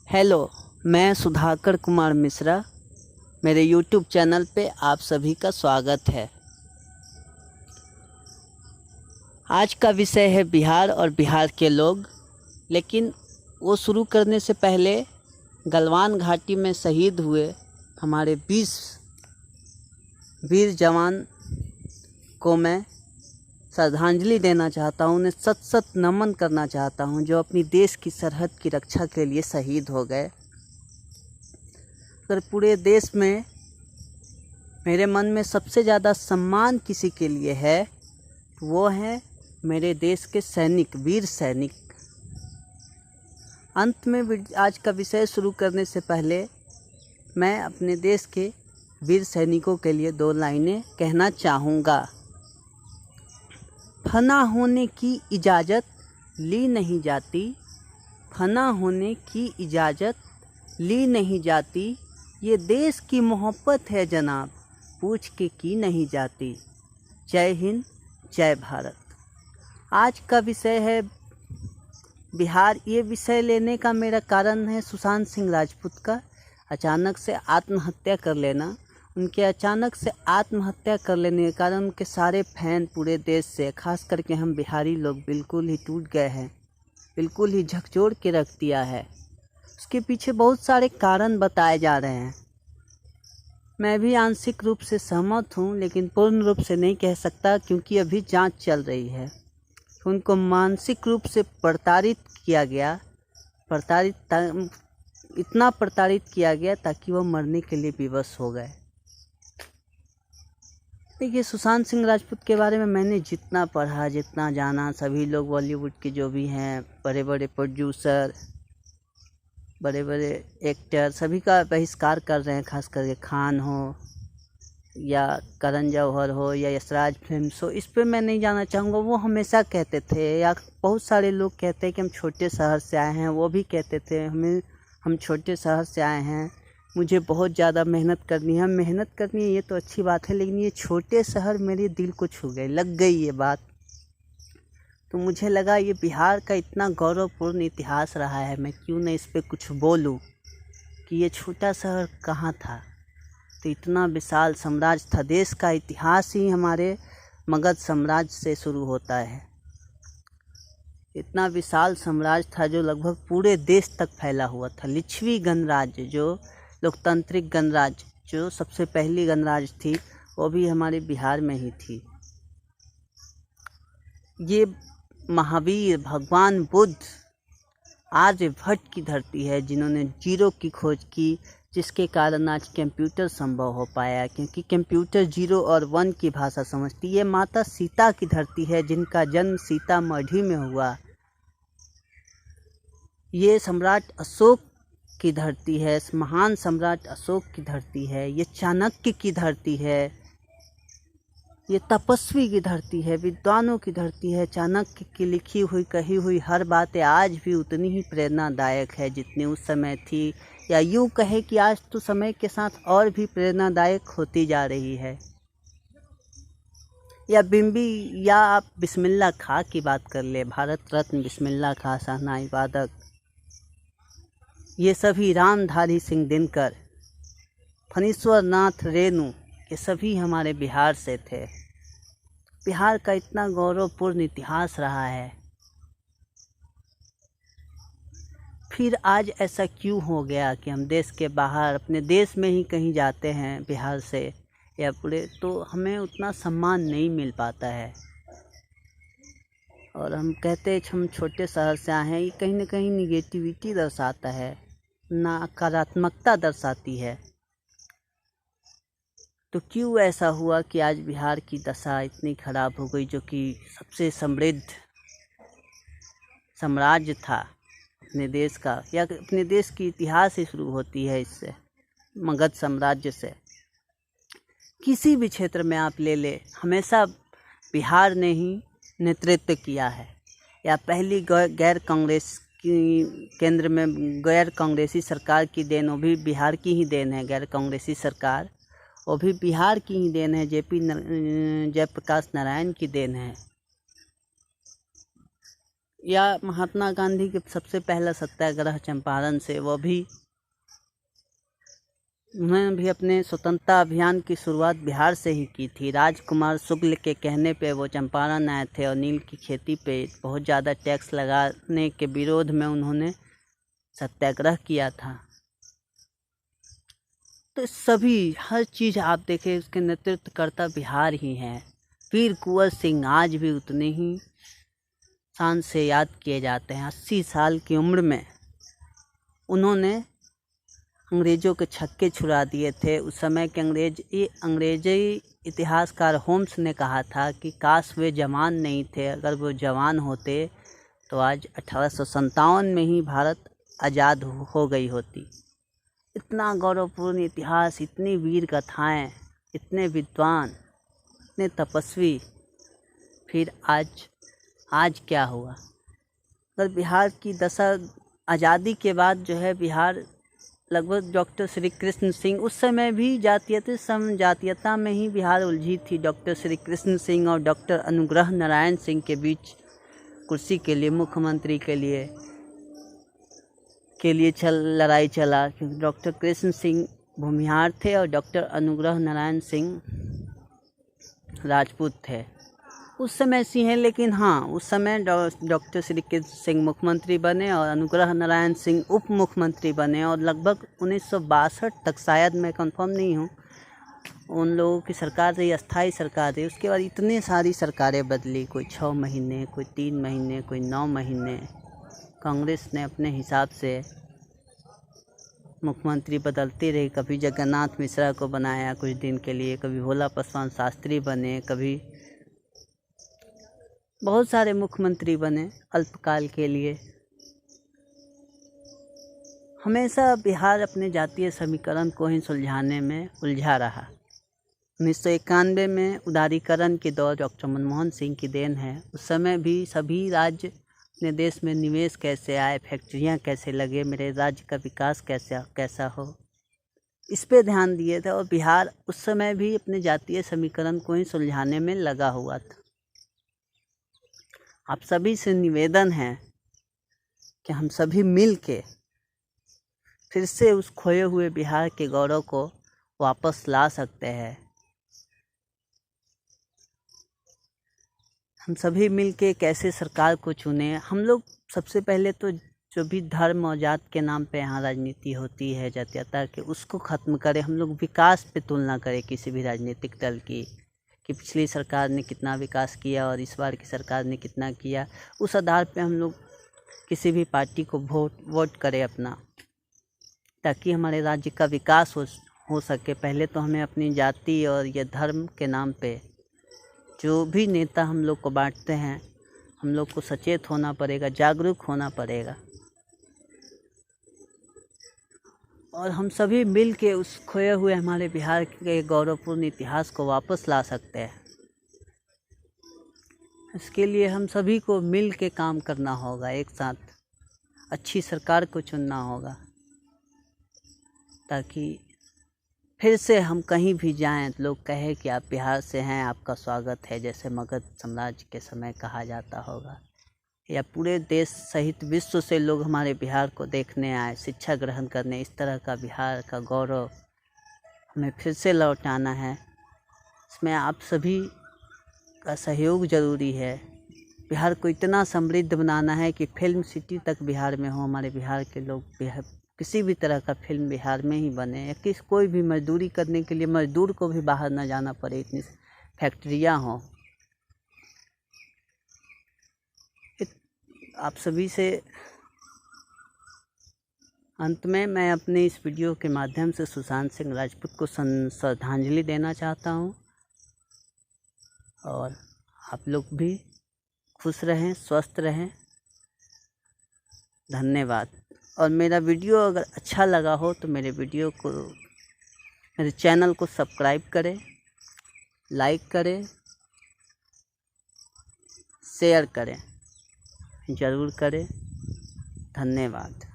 Hello, मैं सुधाकर कुमार मिश्रा। मेरे YouTube channel पे आप सभी का स्वागत है। आज का विषय है बिहार और बिहार के लोग। लेकिन वो शुरू करने से पहले गलवान घाटी में शहीद हुए हमारे 20 वीर जवान को मैं श्रद्धांजलि देना चाहता हूँ, उन्हें सत सत नमन करना चाहता हूँ जो अपनी देश की सरहद की रक्षा के लिए शहीद हो गए। अगर पूरे देश में मेरे मन में सबसे ज़्यादा सम्मान किसी के लिए है तो वो हैं मेरे देश के सैनिक, वीर सैनिक। अंत में आज का विषय शुरू करने से पहले मैं अपने देश के वीर सैनिकों के लिए 2 लाइनें कहना चाहूँगा। फना होने की इजाज़त ली नहीं जाती, फना होने की इजाज़त ली नहीं जाती, ये देश की मोहब्बत है जनाब, पूछ के की नहीं जाती। जय हिंद, जय भारत। आज का विषय है बिहार। ये विषय लेने का मेरा कारण है सुशांत सिंह राजपूत का अचानक से आत्महत्या कर लेना। उनके अचानक से आत्महत्या कर लेने के कारण उनके सारे फैन पूरे देश से, खास करके हम बिहारी लोग बिल्कुल ही टूट गए हैं, बिल्कुल ही झकझोर के रख दिया है। उसके पीछे बहुत सारे कारण बताए जा रहे हैं। मैं भी आंशिक रूप से सहमत हूँ, लेकिन पूर्ण रूप से नहीं कह सकता क्योंकि अभी जांच चल रही है। उनको मानसिक रूप से प्रताड़ित किया गया, इतना प्रताड़ित किया गया ताकि वो मरने के लिए विवश हो गए। देखिए, सुशांत सिंह राजपूत के बारे में मैंने जितना पढ़ा, जितना जाना, सभी लोग बॉलीवुड के जो भी हैं बड़े बड़े प्रोड्यूसर, बड़े बड़े एक्टर, सभी का बहिष्कार कर रहे हैं। खास करके खान हो या करण जौहर हो या यशराज फिल्म्स हो, इस पर मैं नहीं जाना चाहूँगा। वो हमेशा कहते थे, या बहुत सारे लोग कहते हैं कि हम छोटे शहर से आए हैं, वो भी कहते थे हम छोटे शहर से आए हैं, मुझे बहुत ज़्यादा मेहनत करनी है। मेहनत करनी है ये तो अच्छी बात है, लेकिन ये छोटे शहर मेरे दिल को छू गए, लग गई ये बात। तो मुझे लगा ये बिहार का इतना गौरवपूर्ण इतिहास रहा है, मैं क्यों न इस पर कुछ बोलूं कि ये छोटा शहर कहाँ था तो इतना विशाल साम्राज्य था। देश का इतिहास ही हमारे मगध साम्राज्य से शुरू होता है। इतना विशाल साम्राज्य था जो लगभग पूरे देश तक फैला हुआ था। लिच्छवी गणराज्य, जो लोकतांत्रिक गणराज्य, जो सबसे पहली गणराज्य थी, वो भी हमारे बिहार में ही थी। ये महावीर भगवान बुद्ध, आर्यभट्ट की धरती है, जिन्होंने जीरो की खोज की, जिसके कारण आज कंप्यूटर संभव हो पाया, क्योंकि कंप्यूटर 0 और 1 की भाषा समझती है। ये माता सीता की धरती है, जिनका जन्म सीतामढ़ी में हुआ। ये सम्राट अशोक की धरती है, महान सम्राट अशोक की धरती है। ये चाणक्य की धरती है, ये तपस्वी की धरती है, विद्वानों की धरती है। चाणक्य की लिखी हुई, कही हुई हर बातें आज भी उतनी ही प्रेरणादायक है जितनी उस समय थी, या यूँ कहे कि आज तो समय के साथ और भी प्रेरणादायक होती जा रही है। या बिम्बी, या आप बिस्मिल्लाह खां की बात कर ले, भारत रत्न बिस्मिल्लाह खां, शहनाई वादक, ये सभी, रामधारी सिंह दिनकर, फणीश्वर नाथ रेणु, ये सभी हमारे बिहार से थे। बिहार का इतना गौरवपूर्ण इतिहास रहा है। फिर आज ऐसा क्यों हो गया कि हम देश के बाहर, अपने देश में ही कहीं जाते हैं बिहार से या पूरे, तो हमें उतना सम्मान नहीं मिल पाता है। और हम कहते हैं हम छोटे शहर से आए हैं, ये कहीं ना कहीं निगेटिविटी दर्शाता है, नकारात्मकता दर्शाती है। तो क्यों ऐसा हुआ कि आज बिहार की दशा इतनी खराब हो गई, जो कि सबसे समृद्ध साम्राज्य था अपने देश का, या अपने देश की इतिहास ही शुरू होती है इससे, मगध साम्राज्य से। किसी भी क्षेत्र में आप ले ले, हमेशा बिहार ने ही नेतृत्व किया है। या पहली गैर कांग्रेस की, केंद्र में गैर कांग्रेसी सरकार की देन, वो भी बिहार की ही देन है। गैर कांग्रेसी सरकार वो भी बिहार की ही देन है, जयप्रकाश नारायण की देन है। या महात्मा गांधी के सबसे पहला सत्याग्रह चंपारण से, वो भी उन्होंने भी अपने स्वतंत्रता अभियान की शुरुआत बिहार से ही की थी। राजकुमार शुक्ल के कहने पे वो चंपारण आए थे और नील की खेती पे बहुत ज़्यादा टैक्स लगाने के विरोध में उन्होंने सत्याग्रह किया था। तो सभी हर चीज़ आप देखें, उसके नेतृत्वकर्ता बिहार ही हैं। वीर कुंवर सिंह आज भी उतने ही शान से याद किए जाते हैं। 80 साल की उम्र में उन्होंने अंग्रेज़ों के छक्के छुड़ा दिए थे। उस समय के अंग्रेजी इतिहासकार होम्स ने कहा था कि काश वे जवान नहीं थे, अगर वो जवान होते तो आज 1857 में ही भारत आज़ाद हो गई होती। इतना गौरवपूर्ण इतिहास, इतनी वीर गाथाएँ, इतने विद्वान, इतने तपस्वी, फिर आज क्या हुआ? अगर बिहार की दशा आज़ादी के बाद जो है, बिहार लगभग डॉक्टर श्री कृष्ण सिंह, उस समय भी जातीयता में ही बिहार उलझी थी। डॉक्टर श्री कृष्ण सिंह और डॉक्टर अनुग्रह नारायण सिंह के बीच कुर्सी के लिए, मुख्यमंत्री के लिए लड़ाई चला, क्योंकि डॉक्टर कृष्ण सिंह भूमिहार थे और डॉक्टर अनुग्रह नारायण सिंह राजपूत थे। उस समय से हैं, लेकिन हाँ, उस समय डॉक्टर श्री कृष्ण सिंह मुख्यमंत्री बने और अनुग्रह नारायण सिंह उप मुख्यमंत्री बने, और लगभग 1962 तक, शायद मैं कंफर्म नहीं हूँ, उन लोगों की सरकार रही, अस्थाई सरकार रही। उसके बाद इतनी सारी सरकारें बदली, कोई 6 महीने, कोई 3 महीने, कोई 9 महीने। कांग्रेस ने अपने हिसाब से मुख्यमंत्री बदलती रही। कभी जगन्नाथ मिश्रा को बनाया कुछ दिन के लिए, कभी भोला पासवान शास्त्री बने, कभी बहुत सारे मुख्यमंत्री बने अल्पकाल के लिए। हमेशा बिहार अपने जातीय समीकरण को ही सुलझाने में उलझा रहा। 1991 में उदारीकरण के दौर डॉक्टर मनमोहन सिंह की देन है। उस समय भी सभी राज्य अपने देश में निवेश कैसे आए, फैक्ट्रियां कैसे लगे, मेरे राज्य का विकास कैसा हो, इस पे ध्यान दिए थे। और बिहार उस समय भी अपने जातीय समीकरण को ही सुलझाने में लगा हुआ था। आप सभी से निवेदन है कि हम सभी मिल के फिर से उस खोए हुए बिहार के गौरव को वापस ला सकते हैं। हम सभी मिल के कैसे सरकार को चुने। हम लोग सबसे पहले तो जो भी धर्म और जात के नाम पे यहाँ राजनीति होती है, जातीयता के, उसको ख़त्म करें। हम लोग विकास पे तुलना करें किसी भी राजनीतिक दल की, कि पिछली सरकार ने कितना विकास किया और इस बार की सरकार ने कितना किया। उस आधार पे हम लोग किसी भी पार्टी को वोट करें अपना, ताकि हमारे राज्य का विकास हो सके। पहले तो हमें अपनी जाति और ये धर्म के नाम पे जो भी नेता हम लोग को बांटते हैं, हम लोग को सचेत होना पड़ेगा, जागरूक होना पड़ेगा, और हम सभी मिल के उस खोए हुए हमारे बिहार के गौरवपूर्ण इतिहास को वापस ला सकते हैं। इसके लिए हम सभी को मिल के काम करना होगा, एक साथ अच्छी सरकार को चुनना होगा, ताकि फिर से हम कहीं भी जाएं तो लोग कहें कि आप बिहार से हैं, आपका स्वागत है, जैसे मगध साम्राज्य के समय कहा जाता होगा। या पूरे देश सहित विश्व से लोग हमारे बिहार को देखने आए, शिक्षा ग्रहण करने। इस तरह का बिहार का गौरव हमें फिर से लौटाना है। इसमें आप सभी का सहयोग ज़रूरी है। बिहार को इतना समृद्ध बनाना है कि फिल्म सिटी तक बिहार में हो, हमारे बिहार के लोग किसी भी तरह का फिल्म बिहार में ही बने, या कोई भी मजदूरी करने के लिए मजदूर को भी बाहर न जाना पड़े, इतनी फैक्ट्रियाँ हों। आप सभी से अंत में मैं अपने इस वीडियो के माध्यम से सुशांत सिंह राजपूत को श्रद्धांजलि देना चाहता हूँ। और आप लोग भी खुश रहें, स्वस्थ रहें। धन्यवाद। और मेरा वीडियो अगर अच्छा लगा हो तो मेरे चैनल को सब्सक्राइब करें, लाइक करें, शेयर करें, ज़रूर करें। धन्यवाद।